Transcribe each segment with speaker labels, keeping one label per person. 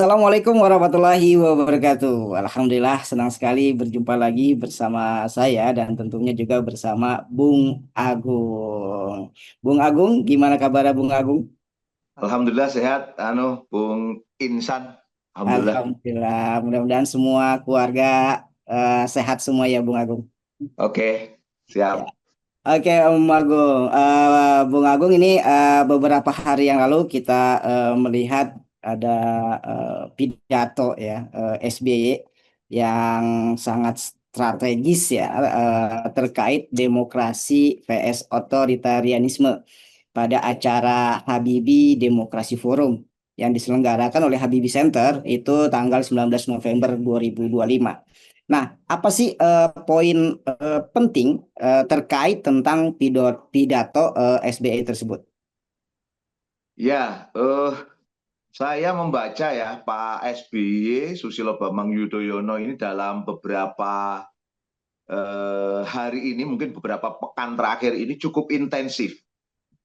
Speaker 1: Assalamualaikum warahmatullahi wabarakatuh. Alhamdulillah senang sekali berjumpa lagi bersama saya dan tentunya juga bersama Bung Agung. Bung Agung, gimana kabar Bung Agung?
Speaker 2: Alhamdulillah sehat, Bung Insan. Alhamdulillah.
Speaker 1: Alhamdulillah, mudah-mudahan semua keluarga sehat semua ya Bung Agung.
Speaker 2: Oke,
Speaker 1: Ya.
Speaker 2: siap.
Speaker 1: Oke Om Agung, Bung Agung ini beberapa hari yang lalu kita melihat ada pidato ya SBY yang sangat strategis ya terkait demokrasi vs otoritarianisme pada acara Habibie Demokrasi Forum yang diselenggarakan oleh Habibie Center itu tanggal 19 November 2025. Nah, apa sih poin penting terkait tentang pidato SBY tersebut?
Speaker 2: Ya, saya membaca ya Pak SBY Susilo Bambang Yudhoyono ini dalam beberapa hari ini, mungkin beberapa pekan terakhir ini cukup intensif.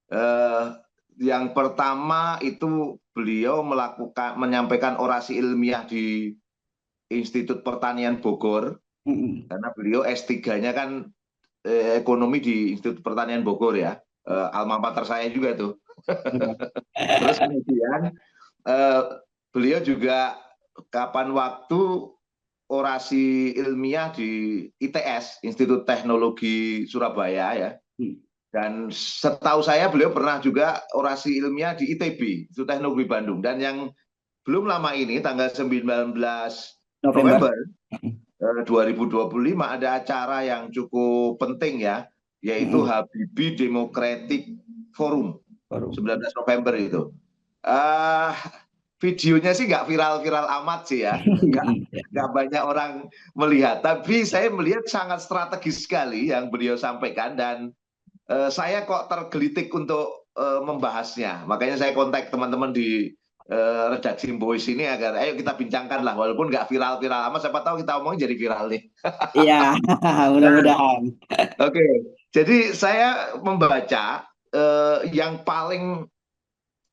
Speaker 2: Eh, yang pertama itu beliau menyampaikan orasi ilmiah di Institut Pertanian Bogor,
Speaker 1: Mm-mm.
Speaker 2: karena beliau S3-nya kan ekonomi di Institut Pertanian Bogor ya. Alma mater saya juga tuh. Terus kemudian eh, beliau juga kapan waktu orasi ilmiah di ITS, Institut Teknologi Surabaya ya. Dan setahu saya beliau pernah juga orasi ilmiah di ITB, Institut Teknologi Bandung. Dan yang belum lama ini, tanggal 19
Speaker 1: November.
Speaker 2: November 2025 ada acara yang cukup penting ya, yaitu
Speaker 1: Mm-mm.
Speaker 2: Habibie Democratic Forum
Speaker 1: Baru.
Speaker 2: 19 November itu. Uh, Videonya sih nggak viral-viral amat sih ya, nggak banyak orang melihat. Tapi saya melihat sangat strategis sekali yang beliau sampaikan dan saya kok tergelitik untuk membahasnya. Makanya saya kontak teman-teman di redaksi Voice ini agar ayo kita bincangkan lah, walaupun nggak viral-viral amat. Siapa tahu kita omongin jadi viral nih.
Speaker 1: Iya,
Speaker 2: Nah,
Speaker 1: mudah-mudahan.
Speaker 2: oke. Jadi saya membaca yang paling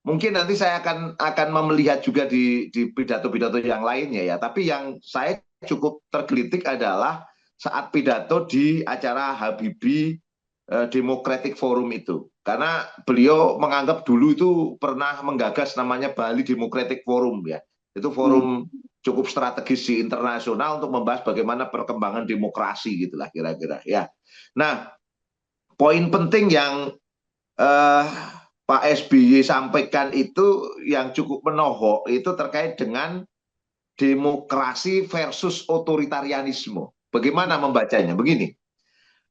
Speaker 2: mungkin nanti saya akan melihat juga di pidato-pidato yang lainnya ya. Tapi yang saya cukup tergelitik adalah saat pidato di acara Habibie Democratic Forum itu. Karena beliau menganggap dulu itu pernah menggagas namanya Bali Democratic Forum ya. Itu
Speaker 1: Mm.
Speaker 2: forum cukup strategis di internasional untuk membahas bagaimana perkembangan demokrasi gitulah kira-kira ya. Nah, poin penting yang eh, Pak SBY sampaikan itu yang cukup menohok itu terkait dengan demokrasi versus otoritarianisme. Bagaimana membacanya? Begini,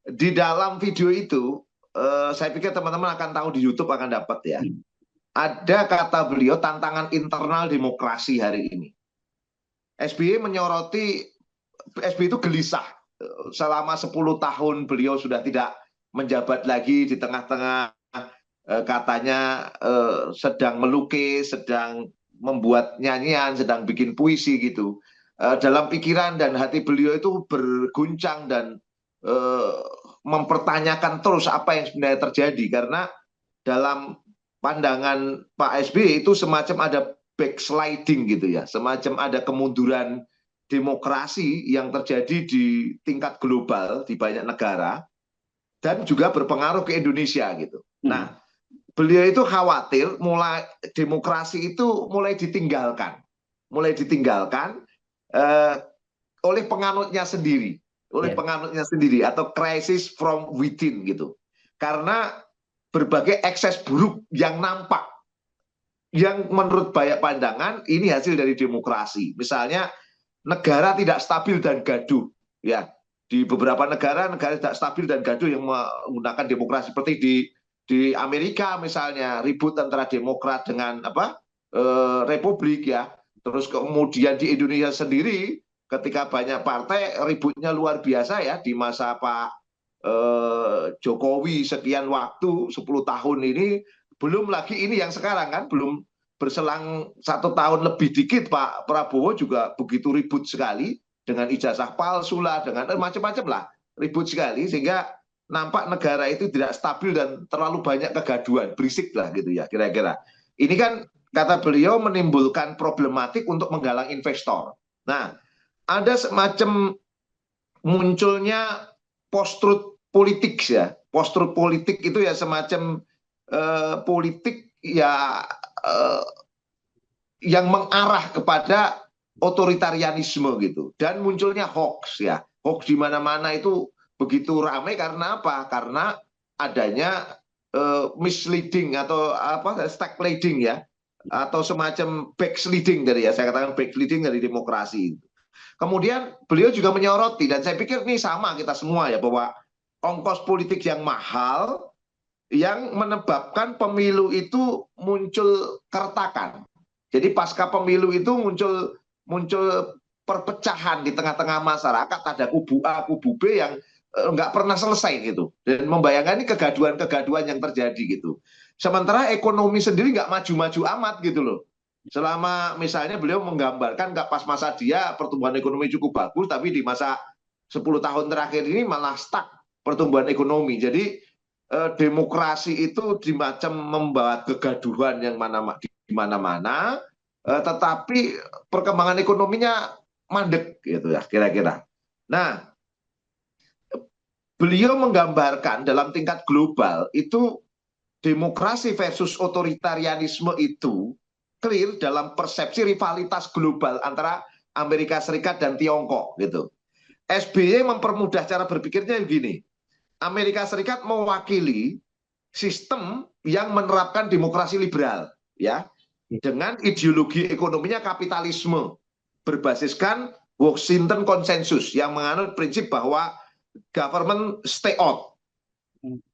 Speaker 2: di dalam video itu saya pikir teman-teman akan tahu di YouTube akan dapat ya. Ada kata beliau tantangan internal demokrasi hari ini. SBY menyoroti, SBY itu gelisah selama 10 tahun beliau sudah tidak menjabat lagi di tengah-tengah katanya sedang melukis, sedang membuat nyanyian, sedang bikin puisi gitu. Dalam pikiran dan hati beliau itu berguncang dan uh, mempertanyakan terus apa yang sebenarnya terjadi karena dalam pandangan Pak SBY itu semacam ada backsliding gitu ya, semacam ada kemunduran demokrasi yang terjadi di tingkat global di banyak negara dan juga berpengaruh ke Indonesia gitu.
Speaker 1: Mm.
Speaker 2: Nah, beliau itu khawatir mulai demokrasi itu mulai ditinggalkan eh, oleh
Speaker 1: Ya.
Speaker 2: penganutnya sendiri atau crisis from within gitu. Karena berbagai ekses buruk yang nampak, yang menurut banyak pandangan ini hasil dari demokrasi. Misalnya negara tidak stabil dan gaduh, ya di beberapa negara negara tidak stabil dan gaduh yang menggunakan demokrasi seperti di Amerika misalnya ribut antara Demokrat dengan apa Republik ya. Terus kemudian di Indonesia sendiri ketika banyak partai ributnya luar biasa ya di masa Pak Jokowi sekian waktu 10 tahun ini, belum lagi ini yang sekarang kan belum berselang 1 tahun lebih dikit Pak Prabowo juga begitu ribut sekali dengan ijazah palsu lah, dengan macam-macam lah, ribut sekali sehingga nampak negara itu tidak stabil dan terlalu banyak kegaduan, berisik lah gitu ya kira-kira. Ini kan kata beliau menimbulkan problematik untuk menggalang investor. Nah, ada semacam munculnya post-truth politik ya. Post-truth politik itu ya semacam politik ya yang mengarah kepada otoritarianisme gitu. Dan munculnya hoax ya. Hoax di mana-mana itu begitu ramai karena apa? Karena adanya misleading atau apa stagleading ya, atau semacam backsliding dari ya, saya katakan backsliding dari demokrasi. Kemudian beliau juga menyoroti, dan saya pikir ini sama kita semua ya, bahwa ongkos politik yang mahal yang menyebabkan pemilu itu muncul keretakan. Jadi pasca pemilu itu muncul muncul perpecahan di tengah-tengah masyarakat, ada kubu A, kubu B yang nggak pernah selesai gitu, dan membayangkan ini kegaduhan-kegaduhan yang terjadi gitu. Sementara ekonomi sendiri nggak maju-maju amat gitu loh. Selama misalnya beliau menggambarkan nggak pas masa dia pertumbuhan ekonomi cukup bagus, tapi di masa 10 tahun terakhir ini malah stuck pertumbuhan ekonomi. Jadi demokrasi itu di macam membawa kegaduhan yang di mana-mana, tetapi perkembangan ekonominya mandek gitu ya kira-kira. Nah, beliau menggambarkan dalam tingkat global itu demokrasi versus otoritarianisme itu clear dalam persepsi rivalitas global antara Amerika Serikat dan Tiongkok gitu. SBY mempermudah cara berpikirnya begini. Amerika Serikat mewakili sistem yang menerapkan demokrasi liberal ya, dengan ideologi ekonominya kapitalisme berbasiskan Washington Consensus yang menganut prinsip bahwa government stay out.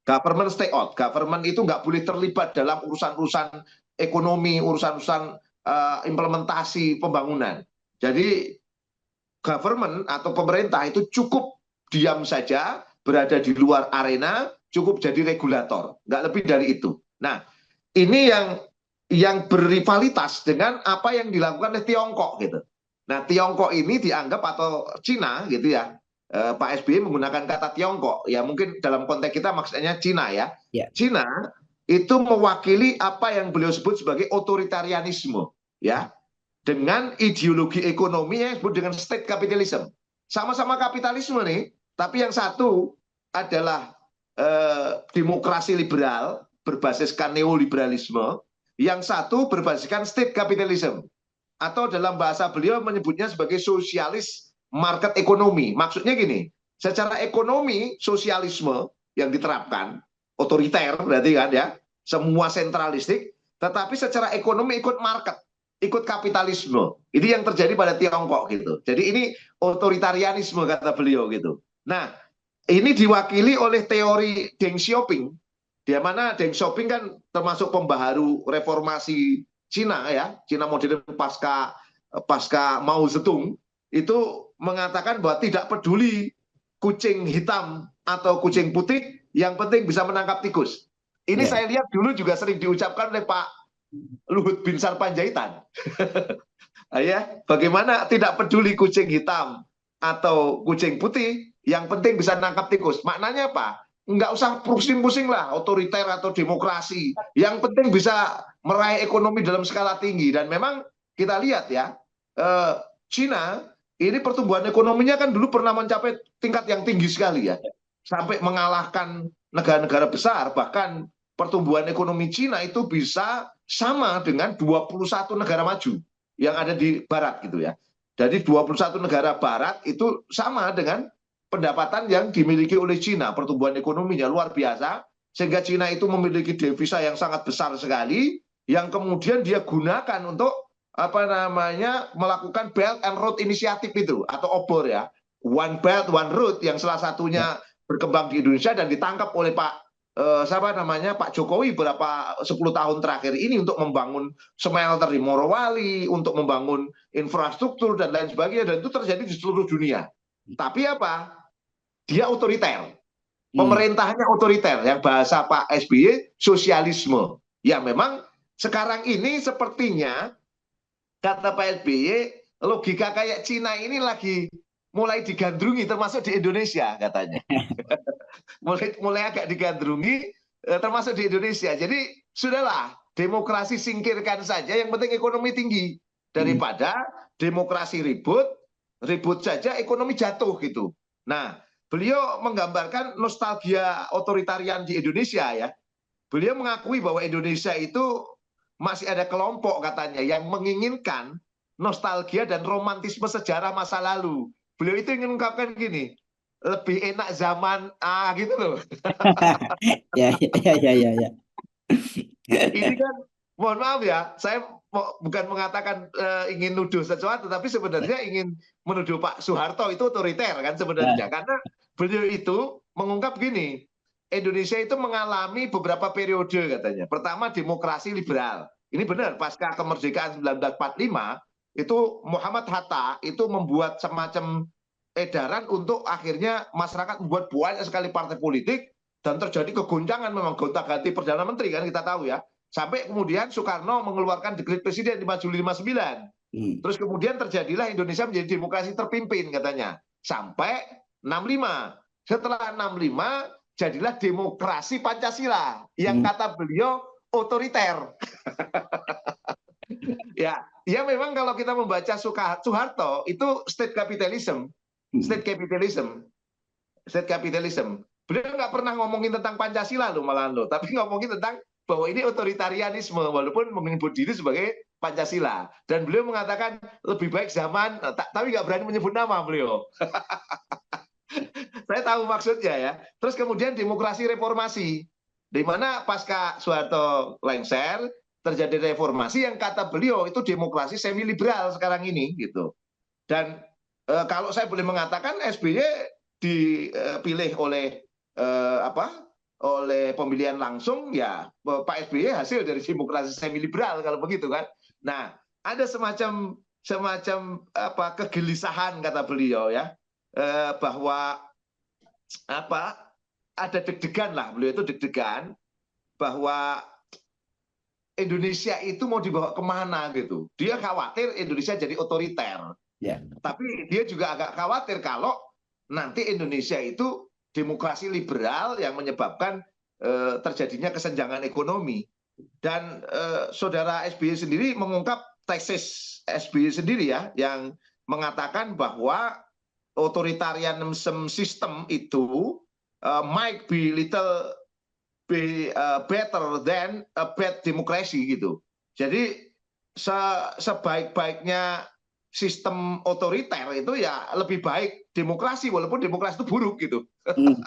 Speaker 2: Government stay out. Government itu nggak boleh terlibat dalam urusan-urusan ekonomi, urusan-urusan implementasi pembangunan. Jadi government atau pemerintah itu cukup diam saja, berada di luar arena, cukup jadi regulator, nggak lebih dari itu. Nah, ini yang berrivalitas dengan apa yang dilakukan oleh Tiongkok gitu. Nah, Tiongkok ini dianggap atau Cina gitu ya. Pak SBY menggunakan kata Tiongkok, ya mungkin dalam konteks kita maksudnya Cina ya.
Speaker 1: Ya.
Speaker 2: Cina itu mewakili apa yang beliau sebut sebagai otoritarianisme, ya, dengan ideologi ekonomi yang disebut dengan state capitalism. Sama-sama kapitalisme nih, tapi yang satu adalah demokrasi liberal berbasiskan neoliberalisme, yang satu berbasiskan state capitalism, atau dalam bahasa beliau menyebutnya sebagai sosialis market ekonomi. Maksudnya gini, secara ekonomi sosialisme yang diterapkan otoriter berarti kan ya, semua sentralistik, tetapi secara ekonomi ikut market, ikut kapitalisme. Ini yang terjadi pada Tiongkok gitu. Jadi ini otoritarianisme kata beliau gitu. Nah, ini diwakili oleh teori Deng Xiaoping, di mana Deng Xiaoping kan termasuk pembaharu reformasi Cina ya, Cina modern pasca Mao Zedong, itu mengatakan bahwa tidak peduli kucing hitam atau kucing putih, yang penting bisa menangkap tikus. Ini
Speaker 1: Ya.
Speaker 2: saya lihat dulu juga sering diucapkan oleh Pak Luhut Bin Sarpanjaitan. Ya, bagaimana tidak peduli kucing hitam atau kucing putih, yang penting bisa nangkap tikus. Maknanya apa? Nggak usah pusing-pusing lah, otoriter atau demokrasi. Yang penting bisa meraih ekonomi dalam skala tinggi. Dan memang kita lihat ya, Cina ini pertumbuhan ekonominya kan dulu pernah mencapai tingkat yang tinggi sekali ya. Sampai mengalahkan negara-negara besar, bahkan pertumbuhan ekonomi Cina itu bisa sama dengan 21 negara maju yang ada di barat gitu ya. Jadi 21 negara barat itu sama dengan pendapatan yang dimiliki oleh Cina, pertumbuhan ekonominya luar biasa, sehingga Cina itu memiliki devisa yang sangat besar sekali, yang kemudian dia gunakan untuk apa namanya melakukan Belt and Road Initiative itu atau OBOR ya, One Belt One Road, yang salah satunya berkembang di Indonesia dan ditangkap oleh siapa namanya Pak Jokowi beberapa 10 tahun terakhir ini untuk membangun smelter di Morowali, untuk membangun infrastruktur dan lain sebagainya, dan itu terjadi di seluruh dunia. Tapi apa? Dia otoriter. Pemerintahnya otoriter, yang bahasa Pak SBY sosialisme. Ya memang sekarang ini sepertinya kata Pak SBY logika kayak Cina ini lagi mulai digandrungi termasuk di Indonesia katanya. mulai agak digandrungi termasuk di Indonesia. Jadi sudahlah, demokrasi singkirkan saja, yang penting ekonomi tinggi.
Speaker 1: Hmm.
Speaker 2: Daripada demokrasi ribut, ribut saja ekonomi jatuh gitu. Nah, beliau menggambarkan nostalgia otoritarian di Indonesia ya. Beliau mengakui bahwa Indonesia itu masih ada kelompok katanya yang menginginkan nostalgia dan romantisme sejarah masa lalu. Beliau itu ingin mengungkapkan gini, lebih enak zaman gitu loh.
Speaker 1: Ya, ya, ya, ya, ya.
Speaker 2: Ini kan, mohon maaf ya, saya bukan mengatakan ingin nuduh sesuatu, tapi sebenarnya ingin menuduh Pak Soeharto itu otoriter kan sebenarnya.
Speaker 1: Ya.
Speaker 2: Karena beliau itu mengungkap gini, Indonesia itu mengalami beberapa periode katanya. Pertama demokrasi liberal. Ini benar, pasca kemerdekaan 1945, itu Muhammad Hatta itu membuat semacam edaran untuk akhirnya masyarakat membuat banyak sekali partai politik dan terjadi kegoncangan memang gonta-ganti Perdana Menteri kan kita tahu ya. Sampai kemudian Soekarno mengeluarkan dekret presiden 5 Juli 59.
Speaker 1: Hmm.
Speaker 2: Terus kemudian terjadilah Indonesia menjadi demokrasi terpimpin katanya. Sampai 65. Setelah 65 jadilah demokrasi Pancasila yang
Speaker 1: Hmm.
Speaker 2: kata beliau otoriter. Ya, ya memang kalau kita membaca Soeharto itu state capitalism,
Speaker 1: Hmm.
Speaker 2: state capitalism, state capitalism. Beliau nggak pernah ngomongin tentang Pancasila loh malah loh, tapi ngomongin tentang bahwa ini otoritarianisme walaupun menyebut diri sebagai Pancasila. Dan beliau mengatakan lebih baik zaman, tapi nggak berani menyebut nama beliau. Saya tahu maksudnya ya. Terus kemudian demokrasi reformasi, di mana pasca Soeharto lengser terjadi reformasi yang kata beliau itu demokrasi semi liberal sekarang ini gitu. Dan kalau saya boleh mengatakan SBY dipilih oleh apa? Oleh pemilihan langsung ya Pak SBY hasil dari demokrasi semi liberal kalau begitu kan. Nah, ada semacam semacam apa kegelisahan kata beliau ya bahwa apa ada deg-degan lah beliau itu deg-degan bahwa Indonesia itu mau dibawa kemana gitu. Dia khawatir Indonesia jadi otoriter.
Speaker 1: Ya.
Speaker 2: Tapi dia juga agak khawatir kalau nanti Indonesia itu demokrasi liberal yang menyebabkan terjadinya kesenjangan ekonomi. Dan saudara SBY sendiri mengungkap tesis SBY sendiri ya, yang mengatakan bahwa authoritarianism system itu might be little be better than a bad democracy gitu. Jadi sebaik-baiknya sistem otoriter itu ya lebih baik demokrasi walaupun demokrasi itu buruk gitu.
Speaker 1: Hmm.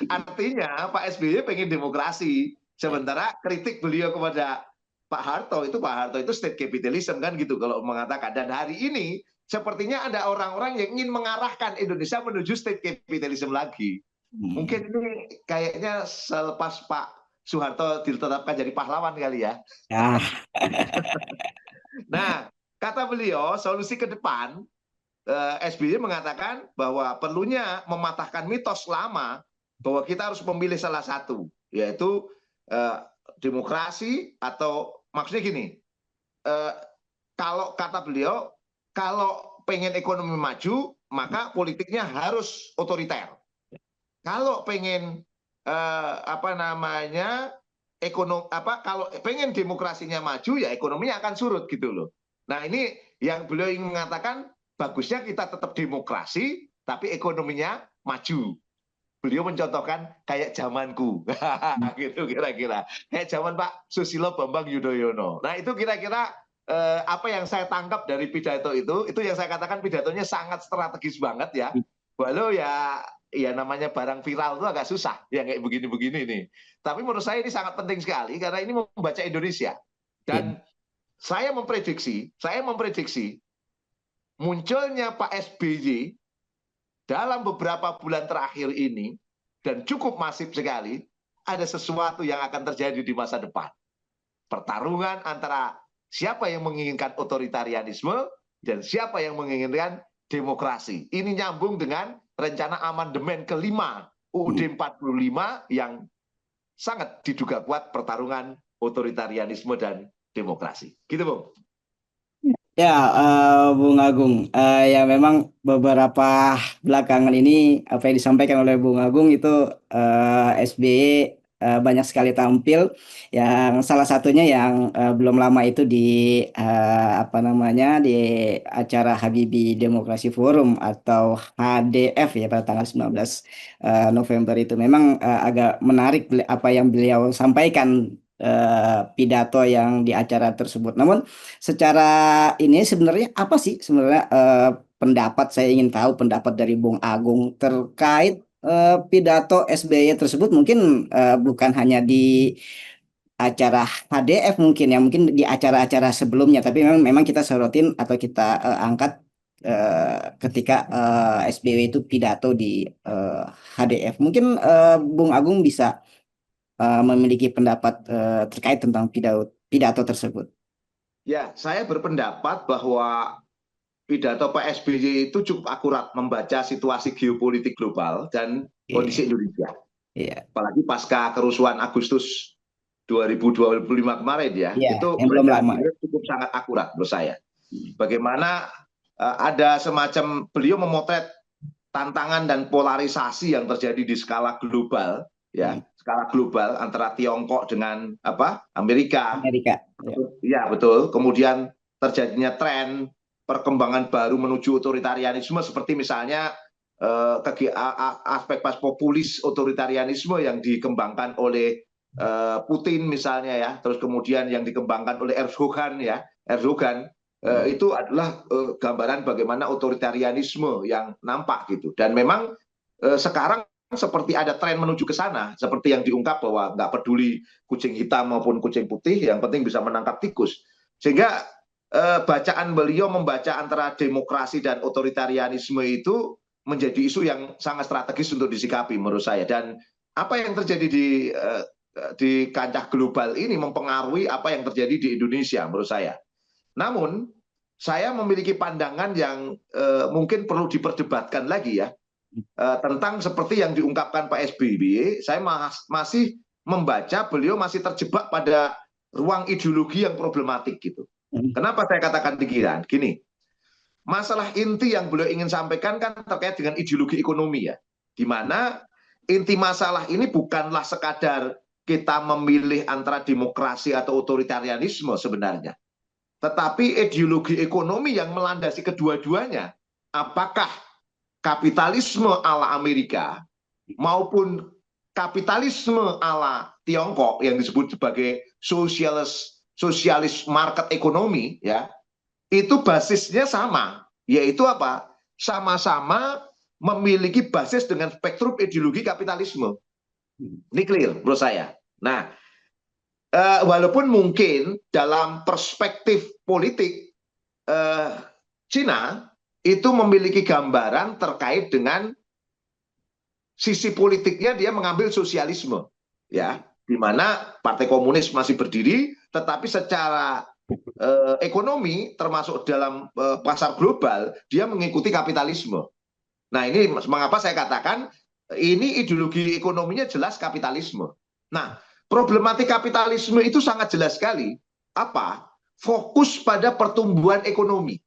Speaker 2: Artinya Pak SBY pengen demokrasi,
Speaker 1: Ya.
Speaker 2: sementara kritik beliau kepada Pak Harto itu state capitalism kan gitu kalau mengatakan. Dan hari ini sepertinya ada orang-orang yang ingin mengarahkan Indonesia menuju state capitalism lagi.
Speaker 1: Hmm.
Speaker 2: Mungkin ini kayaknya selepas Pak Soeharto ditetapkan jadi pahlawan kali ya.
Speaker 1: Ya.
Speaker 2: Nah, kata beliau, solusi ke depan, SBY mengatakan bahwa perlunya mematahkan mitos lama bahwa kita harus memilih salah satu, yaitu eh, demokrasi atau maksudnya gini, eh, kalau kata beliau, kalau pengen ekonomi maju, maka politiknya harus otoriter. Kalau pengen apa namanya kalau pengen demokrasinya maju ya ekonominya akan surut gitu loh. Nah ini yang beliau ingin mengatakan bagusnya kita tetap demokrasi tapi ekonominya maju. Beliau mencontohkan kayak zamanku gitu kira-kira kayak zaman Pak Susilo Bambang Yudhoyono. Nah itu kira-kira apa yang saya tangkap dari pidato itu yang saya katakan pidatonya sangat strategis banget ya. Walau ya namanya barang viral itu agak susah yang kayak begini-begini nih. Tapi menurut saya ini sangat penting sekali karena ini membaca Indonesia.
Speaker 1: Ya.
Speaker 2: Dan saya memprediksi munculnya Pak SBY dalam beberapa bulan terakhir ini dan cukup masif sekali ada sesuatu yang akan terjadi di masa depan. Pertarungan antara siapa yang menginginkan otoritarianisme dan siapa yang menginginkan demokrasi. Ini nyambung dengan rencana amandemen kelima UUD
Speaker 1: Hmm.
Speaker 2: 45 yang sangat diduga kuat pertarungan otoritarianisme dan demokrasi. Gitu, Bung.
Speaker 1: Ya, Bung Agung, ya memang beberapa belakangan ini apa yang disampaikan oleh Bung Agung itu SBY banyak sekali tampil. Yang salah satunya yang belum lama itu di apa namanya di acara Habibie Demokrasi Forum atau HDF ya pada tanggal 19 November itu memang agak menarik apa yang beliau sampaikan, pidato yang di acara tersebut. Namun secara ini sebenarnya apa sih sebenarnya pendapat, saya ingin tahu pendapat dari Bung Agung terkait pidato SBY tersebut, mungkin bukan hanya di acara HDF mungkin ya, mungkin di acara-acara sebelumnya, tapi memang kita sorotin atau kita angkat ketika SBY itu pidato di HDF. Mungkin Bung Agung bisa memiliki pendapat terkait tentang pidato pidato tersebut.
Speaker 2: Ya, saya berpendapat bahwa pidato Pak SBY itu cukup akurat membaca situasi geopolitik global dan
Speaker 1: Oke,
Speaker 2: kondisi Indonesia.
Speaker 1: iya,
Speaker 2: Apalagi pasca kerusuhan Agustus 2025 kemarin ya,
Speaker 1: iya,
Speaker 2: itu
Speaker 1: yang belum
Speaker 2: perendahan
Speaker 1: lama.
Speaker 2: beliau cukup sangat akurat menurut saya. Bagaimana ada semacam beliau memotret tantangan dan polarisasi yang terjadi di skala global,
Speaker 1: Hmm,
Speaker 2: ya, skala global antara Tiongkok dengan apa Amerika.
Speaker 1: Amerika. Ya.
Speaker 2: Ya betul. Kemudian terjadinya tren perkembangan baru menuju otoritarianisme seperti misalnya aspek pas populis otoritarianisme yang dikembangkan oleh Putin misalnya ya, terus kemudian yang dikembangkan oleh Erdogan ya, Erdogan
Speaker 1: Hmm,
Speaker 2: itu adalah gambaran bagaimana otoritarianisme yang nampak gitu. Dan memang sekarang seperti ada tren menuju ke sana, seperti yang diungkap bahwa nggak peduli kucing hitam maupun kucing putih, yang penting bisa menangkap tikus. Sehingga bacaan beliau membaca antara demokrasi dan otoritarianisme itu menjadi isu yang sangat strategis untuk disikapi menurut saya. Dan apa yang terjadi di kancah global ini mempengaruhi apa yang terjadi di Indonesia menurut saya. Namun saya memiliki pandangan yang mungkin perlu diperdebatkan lagi ya, tentang seperti yang diungkapkan Pak SBY. Saya masih membaca beliau masih terjebak pada ruang ideologi yang problematik gitu.
Speaker 1: hmm,
Speaker 2: Kenapa saya katakan demikian? Gini, masalah inti yang beliau ingin sampaikan kan terkait dengan ideologi ekonomi ya, di mana inti masalah ini bukanlah sekadar kita memilih antara demokrasi atau otoritarianisme sebenarnya, tetapi ideologi ekonomi yang melandasi kedua-duanya. Apakah kapitalisme ala Amerika maupun kapitalisme ala Tiongkok yang disebut sebagai sosialis market ekonomi ya, itu basisnya sama, yaitu apa? Sama-sama memiliki basis dengan spektrum ideologi kapitalisme. Ini clear menurut saya. Nah, walaupun mungkin dalam perspektif politik eh, Cina itu memiliki gambaran terkait dengan sisi politiknya, dia mengambil sosialisme, ya, di mana Partai Komunis masih berdiri, tetapi secara ekonomi termasuk dalam pasar global dia mengikuti kapitalisme. Nah ini mengapa saya katakan ini ideologi ekonominya jelas kapitalisme. Nah problematik kapitalisme itu sangat jelas sekali. Apa? Fokus pada pertumbuhan ekonomi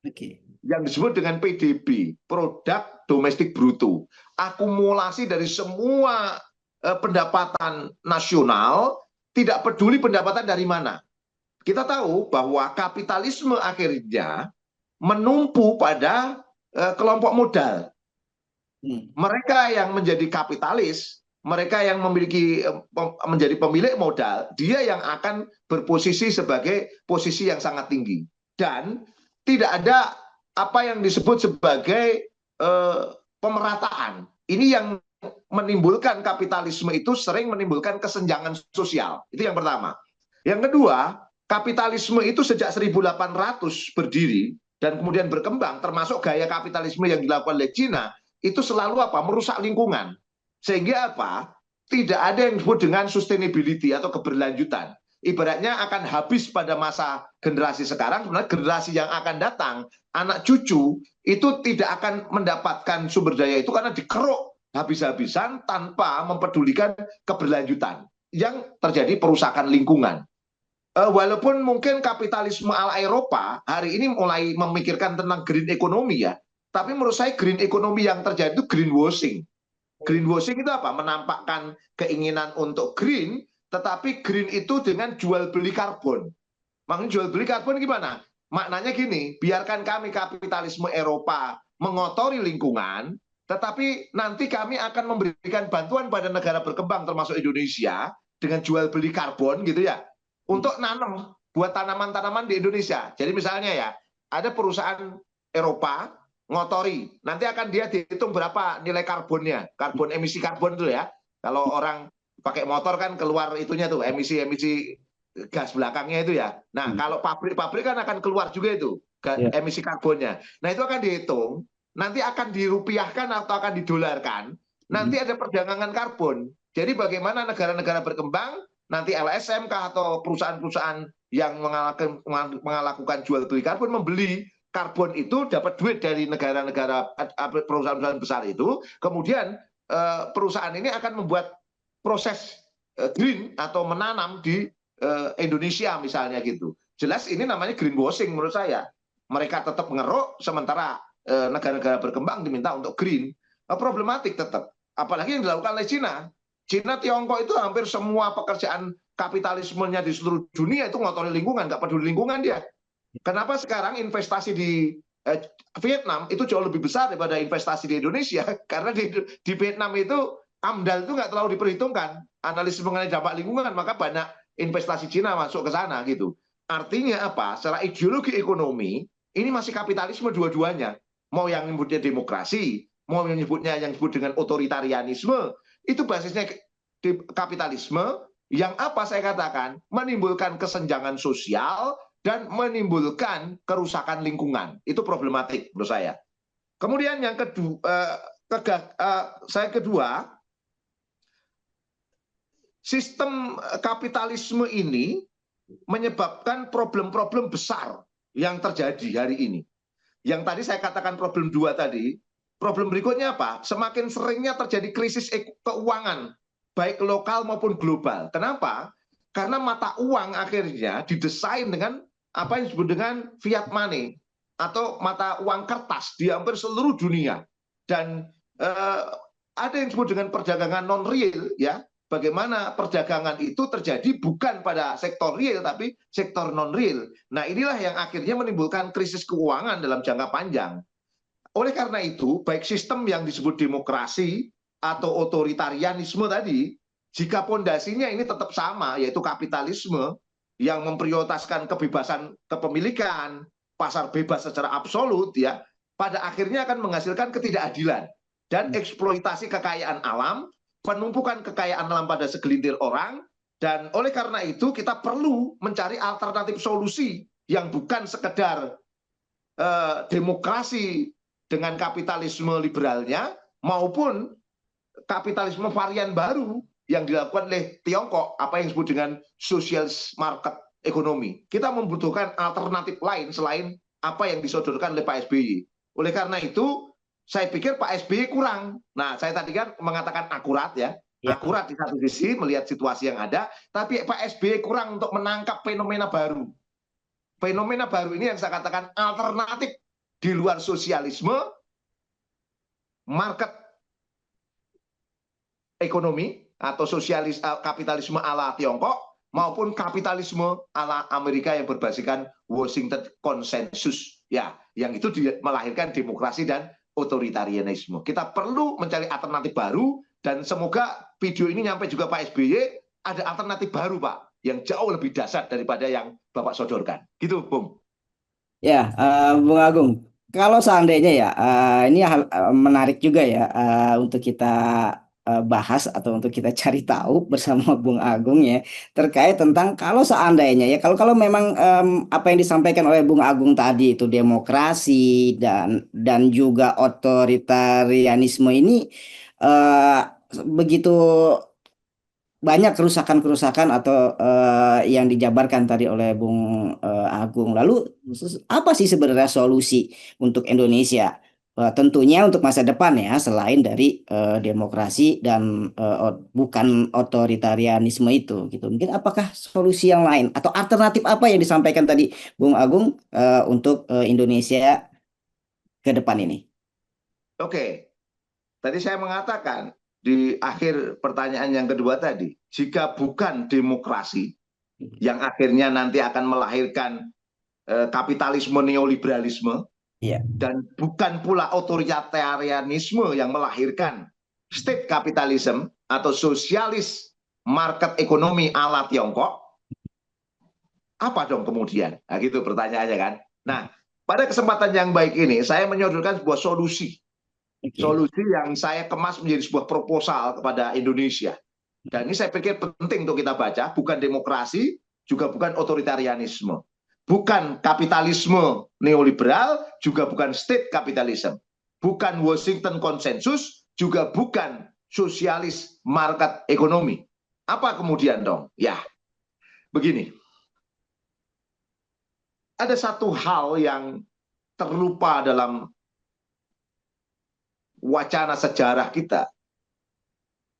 Speaker 1: Oke.
Speaker 2: yang disebut dengan PDB, produk domestik bruto, akumulasi dari semua pendapatan nasional, tidak peduli pendapatan dari mana. Kita tahu bahwa kapitalisme akhirnya menumpu pada kelompok modal.
Speaker 1: Hmm,
Speaker 2: Mereka yang menjadi kapitalis, mereka yang memiliki menjadi pemilik modal, dia yang akan berposisi sebagai posisi yang sangat tinggi. Dan tidak ada apa yang disebut sebagai pemerataan. Ini yang menimbulkan kapitalisme itu sering menimbulkan kesenjangan sosial. Itu yang pertama. Yang kedua, kapitalisme itu sejak 1800 berdiri dan kemudian berkembang, termasuk gaya kapitalisme yang dilakukan oleh Cina, itu selalu apa? Merusak lingkungan. Sehingga apa? Tidak ada yang disebut dengan sustainability atau keberlanjutan. Ibaratnya akan habis pada masa generasi sekarang, sebenarnya generasi yang akan datang, anak cucu, itu tidak akan mendapatkan sumber daya itu karena dikeruk habis-habisan tanpa mempedulikan keberlanjutan yang terjadi perusakan lingkungan. Walaupun mungkin kapitalisme ala Eropa hari ini mulai memikirkan tentang green economy ya, tapi menurut saya green economy yang terjadi itu greenwashing. Greenwashing itu apa? Menampakkan keinginan untuk green, tetapi green itu dengan jual beli karbon. Makanya jual beli karbon gimana? Maknanya gini, biarkan kami kapitalisme Eropa mengotori lingkungan, tetapi nanti kami akan memberikan bantuan pada negara berkembang termasuk Indonesia dengan jual beli karbon gitu ya, untuk nanam buat tanaman-tanaman di Indonesia. Jadi misalnya ya, ada perusahaan Eropa ngotori, nanti akan dia dihitung berapa nilai karbonnya, karbon emisi karbon itu ya. Kalau orang pakai motor kan keluar itunya tuh emisi-emisi gas belakangnya itu ya. Nah, kalau pabrik-pabrik kan akan keluar juga itu
Speaker 1: Ya.
Speaker 2: emisi karbonnya. Nah, itu akan dihitung, nanti akan dirupiahkan atau akan didolarkan, nanti ada perdagangan karbon. Jadi bagaimana negara-negara berkembang, nanti LSM kah atau perusahaan-perusahaan yang melakukan jual beli karbon membeli karbon itu dapat duit dari negara-negara perusahaan-perusahaan besar itu, kemudian perusahaan ini akan membuat proses green atau menanam di Indonesia misalnya gitu. Jelas ini namanya greenwashing menurut saya. Mereka tetap mengeruk sementara negara-negara berkembang diminta untuk green. Problematik tetap. Apalagi yang dilakukan oleh Cina. Cina, Tiongkok itu hampir semua pekerjaan kapitalismenya di seluruh dunia itu ngotori lingkungan, nggak peduli lingkungan dia. Kenapa sekarang investasi di Vietnam itu jauh lebih besar daripada investasi di Indonesia? Karena di Vietnam itu AMDAL itu nggak terlalu diperhitungkan, analisis mengenai dampak lingkungan, maka banyak investasi Cina masuk ke sana gitu. Artinya apa? Secara ideologi ekonomi ini masih kapitalisme dua-duanya. Mau yang menyebutnya demokrasi, mau yang menyebutnya yang disebut dengan otoritarianisme, itu basisnya kapitalisme yang apa saya katakan menimbulkan kesenjangan sosial dan menimbulkan kerusakan lingkungan. Itu problematik menurut saya. Kemudian yang kedua, sistem kapitalisme ini menyebabkan problem-problem besar yang terjadi hari ini. Yang tadi saya katakan problem dua tadi, problem berikutnya apa? Semakin seringnya terjadi krisis keuangan, baik lokal maupun global. Kenapa? Karena mata uang akhirnya didesain dengan apa yang disebut dengan fiat money atau mata uang kertas di hampir seluruh dunia. Dan ada yang disebut dengan perdagangan non real ya, bagaimana perdagangan itu terjadi bukan pada sektor real tapi sektor non real. Nah, inilah yang akhirnya menimbulkan krisis keuangan dalam jangka panjang. Oleh karena itu, baik sistem yang disebut demokrasi atau otoritarianisme tadi, jika pondasinya ini tetap sama, yaitu kapitalisme yang memprioritaskan kebebasan kepemilikan, pasar bebas secara absolut ya, pada akhirnya akan menghasilkan ketidakadilan dan eksploitasi kekayaan alam, penumpukan kekayaan alam pada segelintir orang, dan oleh karena itu kita perlu mencari alternatif solusi yang bukan sekedar demokrasi dengan kapitalisme liberalnya maupun kapitalisme varian baru yang dilakukan oleh Tiongkok, apa yang disebut dengan social market ekonomi. Kita membutuhkan alternatif lain selain apa yang disodorkan oleh Pak SBY. Oleh karena itu, saya pikir Pak SBY kurang. Nah, saya tadi kan mengatakan akurat ya,
Speaker 1: Ya.
Speaker 2: akurat di satu sisi melihat situasi yang ada, tapi Pak SBY kurang untuk menangkap fenomena baru. Fenomena baru ini yang saya katakan alternatif di luar sosialisme, market ekonomi atau kapitalisme ala Tiongkok maupun kapitalisme ala Amerika yang berbasiskan Washington Consensus ya, yang itu melahirkan demokrasi dan otoritarianisme. Kita perlu mencari alternatif baru dan semoga video ini nyampe juga Pak SBY ada alternatif baru Pak yang jauh lebih dahsyat daripada yang Bapak sodorkan. Gitu, Bung.
Speaker 1: Ya, Bung Agung, kalau seandainya ya, ini hal menarik juga ya untuk kita bahas atau untuk kita cari tahu bersama Bung Agung ya terkait tentang kalau seandainya ya kalau memang apa yang disampaikan oleh Bung Agung tadi itu demokrasi dan juga otoritarianisme ini eh, begitu banyak kerusakan-kerusakan atau yang dijabarkan tadi oleh Bung Agung. Lalu apa sih sebenarnya solusi untuk Indonesia? Tentunya untuk masa depan ya, selain dari demokrasi dan bukan otoritarianisme itu, gitu. Mungkin apakah solusi yang lain atau alternatif apa yang disampaikan tadi Bung Agung untuk Indonesia ke depan ini?
Speaker 2: Oke, tadi saya mengatakan di akhir pertanyaan yang kedua tadi, jika bukan demokrasi yang akhirnya nanti akan melahirkan kapitalisme neoliberalisme,
Speaker 1: Iya.
Speaker 2: dan bukan pula otoritarianisme yang melahirkan state capitalism atau sosialis market ekonomi ala Tiongkok, apa dong kemudian? Nah, gitu pertanyaannya kan. Nah, pada kesempatan yang baik ini, saya menyodorkan sebuah solusi.
Speaker 1: Oke.
Speaker 2: Solusi yang saya kemas menjadi sebuah proposal kepada Indonesia. Dan ini saya pikir penting untuk kita baca, bukan demokrasi, juga bukan otoritarianisme. Bukan kapitalisme neoliberal, juga bukan state capitalism. Bukan Washington Consensus, juga bukan sosialis market ekonomi. Apa kemudian dong? Ya, begini. Ada satu hal yang terlupa dalam wacana sejarah kita,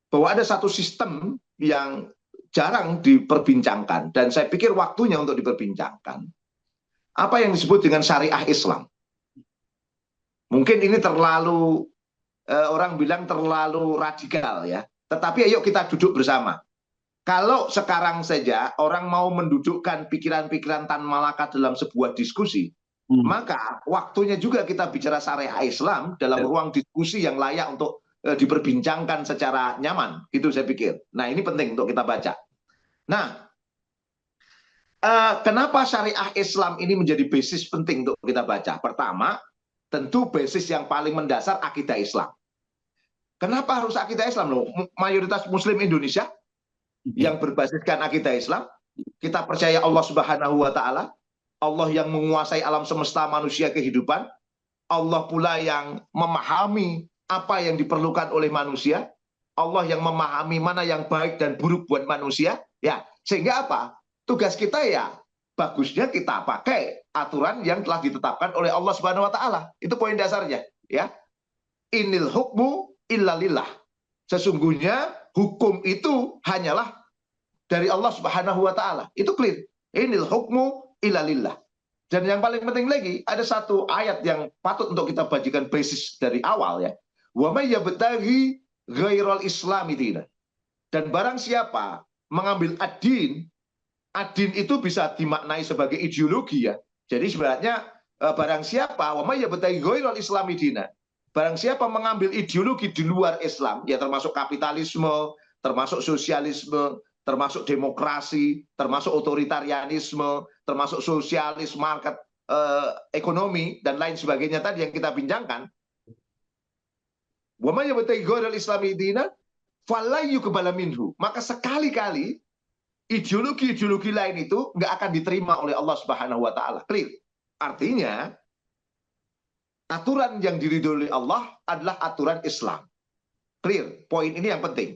Speaker 2: bahwa ada satu sistem yang jarang diperbincangkan, dan saya pikir waktunya untuk diperbincangkan. Apa yang disebut dengan syariah Islam. Mungkin ini terlalu, orang bilang terlalu radikal ya. Tetapi ayo kita duduk bersama. Kalau sekarang saja orang mau mendudukkan pikiran-pikiran Tan Malaka dalam sebuah diskusi, maka waktunya juga kita bicara syariah Islam dalam ruang diskusi yang layak untuk diperbincangkan secara nyaman. Itu saya pikir. Nah, ini penting untuk kita baca. Nah, kenapa syariah Islam ini menjadi basis penting untuk kita baca? Pertama, tentu basis yang paling mendasar akidah Islam. Kenapa harus akidah Islam loh? Mayoritas Muslim Indonesia yang berbasiskan akidah Islam, kita percaya Allah Subhanahu wa Ta'ala, Allah yang menguasai alam semesta manusia kehidupan, Allah pula yang memahami apa yang diperlukan oleh manusia, Allah yang memahami mana yang baik dan buruk buat manusia, ya. Sehingga apa? Tugas kita ya bagusnya kita pakai aturan yang telah ditetapkan oleh Allah Subhanahu wa Ta'ala. Itu poin dasarnya, ya. Inil hukmu illa lillah. Sesungguhnya hukum itu hanyalah dari Allah Subhanahu wa Ta'ala. Itu clear. Inil hukmu illa lillah. Dan yang paling penting lagi, ada satu ayat yang patut untuk kita bagikan basis dari awal ya. Wa may yabtaghi ghairal islami dinan. Dan barang siapa mengambil ad-din itu bisa dimaknai sebagai ideologi ya. Jadi sebenarnya barang siapa wa may yabtaghi ghairal islami dinan. Barang siapa mengambil ideologi di luar Islam, ya termasuk kapitalisme, termasuk sosialisme, termasuk demokrasi, termasuk otoritarianisme, termasuk sosialis market ekonomi, dan lain sebagainya tadi yang kita bincangkan, maka sekali-kali ideologi-ideologi lain itu nggak akan diterima oleh Allah Subhanahu wa Ta'ala. Clear. Artinya, aturan yang diridhoi oleh Allah adalah aturan Islam. Clear. Poin ini yang penting.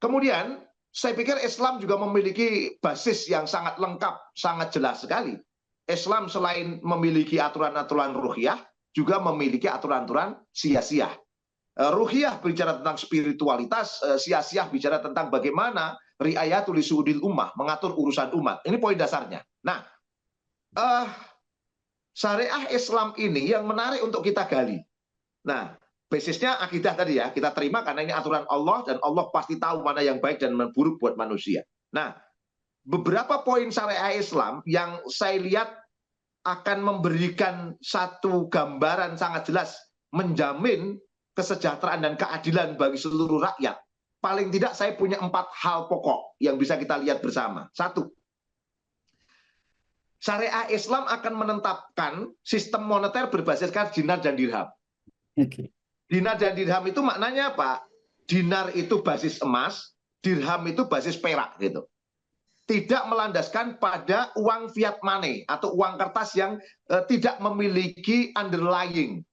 Speaker 2: Kemudian, saya pikir Islam juga memiliki basis yang sangat lengkap, sangat jelas sekali. Islam selain memiliki aturan-aturan ruhiyah, juga memiliki aturan-aturan sia-sia. Ruhiyah bicara tentang spiritualitas, sia-sia bicara tentang bagaimana riayatul suudil ummah, mengatur urusan umat. Ini poin dasarnya. Nah, syariah Islam ini yang menarik untuk kita gali. Nah, basisnya akidah tadi ya, kita terima karena ini aturan Allah dan Allah pasti tahu mana yang baik dan buruk buat manusia. Nah, beberapa poin syariah Islam yang saya lihat akan memberikan satu gambaran sangat jelas, menjamin kesejahteraan dan keadilan bagi seluruh rakyat. Paling tidak saya punya 4 hal pokok yang bisa kita lihat bersama. 1, syariah Islam akan menetapkan sistem moneter berbasiskan dinar dan dirham. Dinar dan dirham itu maknanya apa? Dinar itu basis emas, dirham itu basis perak gitu. Tidak melandaskan pada uang fiat money atau uang kertas yang tidak memiliki underlying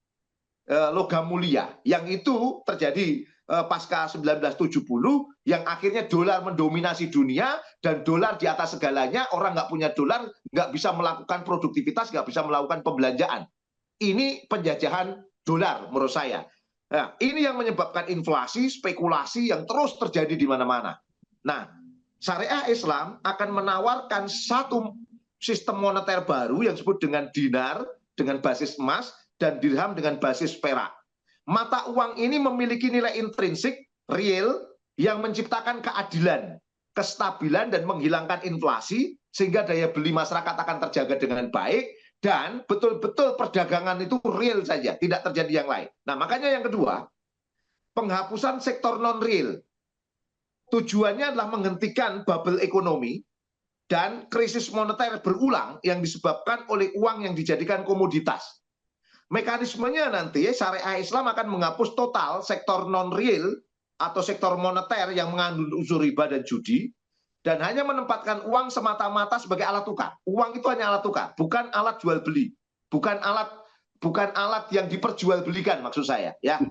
Speaker 2: logam mulia. Yang itu terjadi pasca 1970 yang akhirnya dolar mendominasi dunia, dan dolar di atas segalanya. Orang nggak punya dolar nggak bisa melakukan produktivitas, nggak bisa melakukan pembelanjaan. Ini penjajahan dolar menurut saya. Nah, ini yang menyebabkan inflasi, spekulasi yang terus terjadi di mana-mana. Nah, syariah Islam akan menawarkan satu sistem moneter baru yang disebut dengan dinar dengan basis emas dan dirham dengan basis perak. Mata uang ini memiliki nilai intrinsik real yang menciptakan keadilan, kestabilan, dan menghilangkan inflasi, sehingga daya beli masyarakat akan terjaga dengan baik, dan betul-betul perdagangan itu real saja, tidak terjadi yang lain. Nah, makanya yang kedua, penghapusan sektor non-real. Tujuannya adalah menghentikan bubble ekonomi dan krisis moneter berulang yang disebabkan oleh uang yang dijadikan komoditas. Mekanismenya nanti syariah Islam akan menghapus total sektor non-real atau sektor moneter yang mengandung unsur riba dan judi, dan hanya menempatkan uang semata-mata sebagai alat tukar. Uang itu hanya alat tukar, bukan alat jual beli, bukan alat yang diperjualbelikan, maksud saya, ya.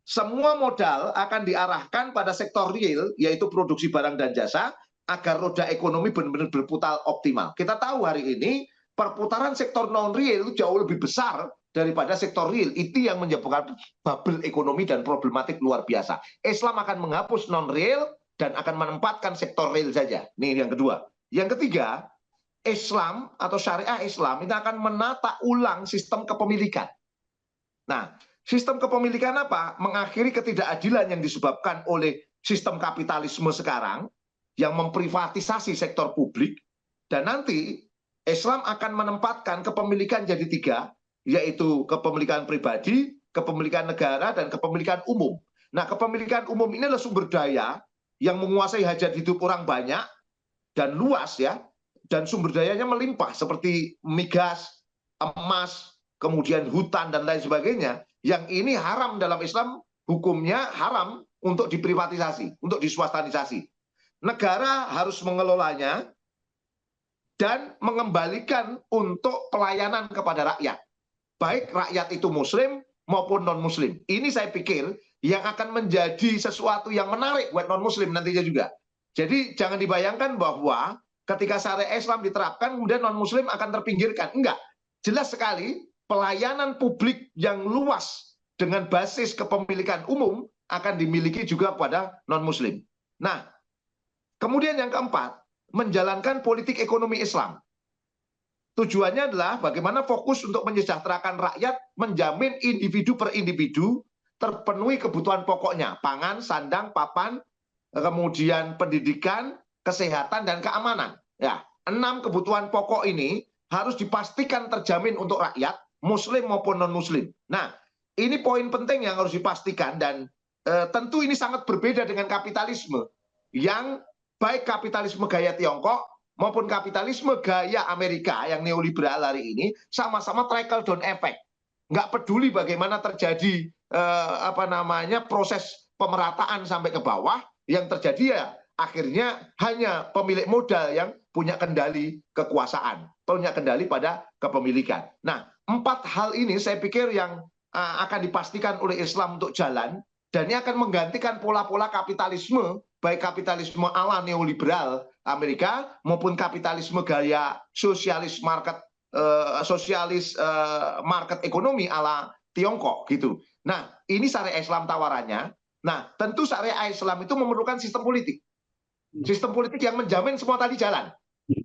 Speaker 2: Semua modal akan diarahkan pada sektor real, yaitu produksi barang dan jasa, agar roda ekonomi benar-benar berputar optimal. Kita tahu hari ini perputaran sektor non-real jauh lebih besar daripada sektor real. Itu yang menyebabkan bubble ekonomi dan problematik luar biasa. Islam akan menghapus non-real dan akan menempatkan sektor real saja. Ini yang kedua. Yang ketiga, Islam atau syariah Islam itu akan menata ulang sistem kepemilikan. Nah, sistem kepemilikan apa? Mengakhiri ketidakadilan yang disebabkan oleh sistem kapitalisme sekarang yang memprivatisasi sektor publik, dan nanti Islam akan menempatkan kepemilikan jadi tiga, yaitu kepemilikan pribadi, kepemilikan negara, dan kepemilikan umum. Nah, kepemilikan umum ini adalah sumber daya yang menguasai hajat hidup orang banyak dan luas, ya, dan sumber dayanya melimpah seperti migas, emas, kemudian hutan dan lain sebagainya, yang ini haram dalam Islam, hukumnya haram untuk diprivatisasi, untuk diswastanisasi. Negara harus mengelolanya dan mengembalikan untuk pelayanan kepada rakyat, baik rakyat itu muslim maupun non-muslim. Ini saya pikir yang akan menjadi sesuatu yang menarik buat non-muslim nantinya juga. Jadi jangan dibayangkan bahwa ketika syariah Islam diterapkan kemudian non-muslim akan terpinggirkan. Enggak, jelas sekali pelayanan publik yang luas dengan basis kepemilikan umum akan dimiliki juga pada non-muslim. Nah, kemudian yang keempat, menjalankan politik ekonomi Islam. Tujuannya adalah bagaimana fokus untuk menyejahterakan rakyat, menjamin individu per individu terpenuhi kebutuhan pokoknya, pangan, sandang, papan, kemudian pendidikan, kesehatan, dan keamanan. Ya, 6 kebutuhan pokok ini harus dipastikan terjamin untuk rakyat, muslim maupun non-muslim. Nah, ini poin penting yang harus dipastikan, dan tentu ini sangat berbeda dengan kapitalisme, yang baik kapitalisme gaya Tiongkok maupun kapitalisme gaya Amerika yang neoliberal hari ini sama-sama trickle down effect. Nggak peduli bagaimana terjadi proses pemerataan sampai ke bawah, yang terjadi ya akhirnya hanya pemilik modal yang punya kendali kekuasaan, punya kendali pada kepemilikan. Nah, 4 hal ini saya pikir yang akan dipastikan oleh Islam untuk jalan, dan ini akan menggantikan pola-pola kapitalisme, baik kapitalisme ala neoliberal Amerika maupun kapitalisme gaya sosialis market ekonomi ala Tiongkok gitu. Nah, ini syariah Islam tawarannya. Nah, tentu syariah Islam itu memerlukan sistem politik. Sistem politik yang menjamin semua tadi jalan.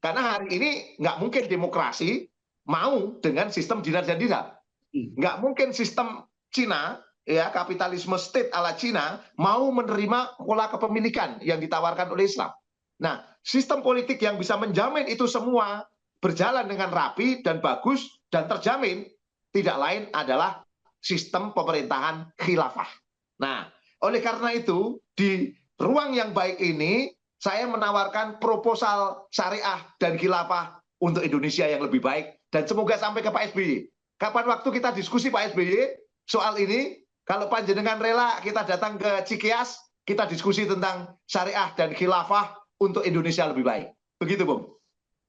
Speaker 2: Karena hari ini nggak mungkin demokrasi mau dengan sistem dinar dan dirham. Nggak mungkin sistem Cina, ya, kapitalisme state ala Cina mau menerima pola kepemilikan yang ditawarkan oleh Islam. Nah, sistem politik yang bisa menjamin itu semua berjalan dengan rapi dan bagus dan terjamin tidak lain adalah sistem pemerintahan khilafah. Nah, oleh karena itu di ruang yang baik ini saya menawarkan proposal syariah dan khilafah untuk Indonesia yang lebih baik, dan semoga sampai ke Pak SBY. Kapan waktu kita diskusi Pak SBY soal ini? Kalau panjenengan rela kita datang ke Cikeas, kita diskusi tentang syariah dan khilafah untuk Indonesia lebih baik. Begitu, Bung.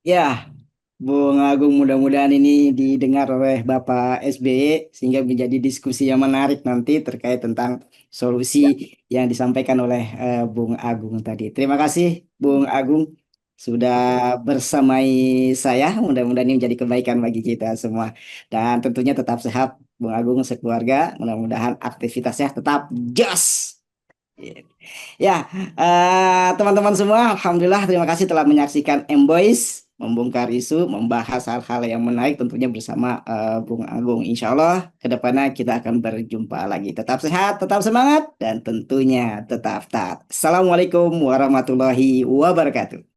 Speaker 1: Ya, Bung Agung, mudah-mudahan ini didengar oleh Bapak SBY sehingga menjadi diskusi yang menarik nanti terkait tentang solusi yang disampaikan oleh Bung Agung tadi. Terima kasih Bung Agung sudah bersamai saya. Mudah-mudahan ini menjadi kebaikan bagi kita semua. Dan tentunya tetap sehat Bung Agung sekeluarga. Mudah-mudahan aktivitasnya tetap jos. Ya, teman-teman semua, alhamdulillah terima kasih telah menyaksikan M-Boys. membongkar isu, membahas hal-hal yang menarik tentunya bersama Bung Agung. Insya Allah ke depannya kita akan berjumpa lagi. Tetap sehat, tetap semangat, dan tentunya tetap taat. Assalamualaikum warahmatullahi wabarakatuh.